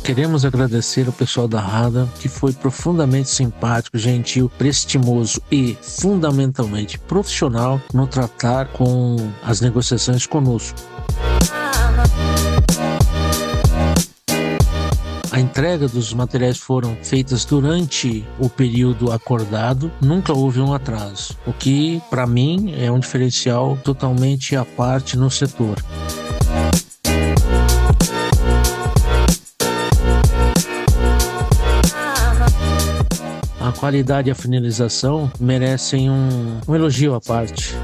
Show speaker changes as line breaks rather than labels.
Queremos agradecer ao pessoal da Rada, que foi profundamente simpático, gentil, prestimoso e, fundamentalmente, profissional no tratar com as negociações conosco. A entrega dos materiais foram feitas durante o período acordado, nunca houve um atraso, o que, para mim, é um diferencial totalmente à parte no setor. A qualidade e a finalização merecem um elogio à parte.